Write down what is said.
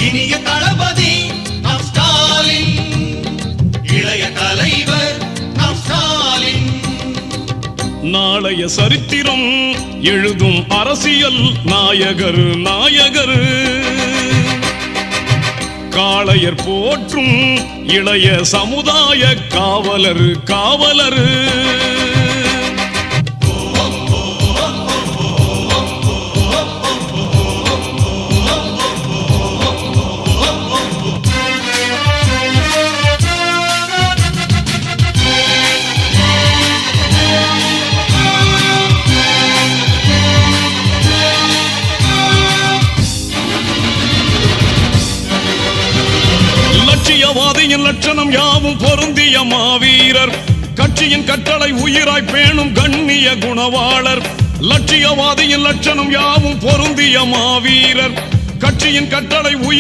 இனிய தளபதி நம் ஸ்டாலின், இளைய தலைவர் நம் ஸ்டாலின். நாளைய சரித்திரம் எழுதும் அரசியல் நாயகர் நாயகர், காளையர் போற்றும் இளைய சமுதாய காவலர் காவலர். லட்சியவாதியின் லட்சணம் யாவும் பொருந்திய மாவீரர், கட்சியின் கட்டளை உயிராய் பேணும் கண்ணிய குணவாளர். லட்சியவாதியின் லட்சணம் யாவும் பொருந்திய மாவீரர், கட்சியின் கட்டளை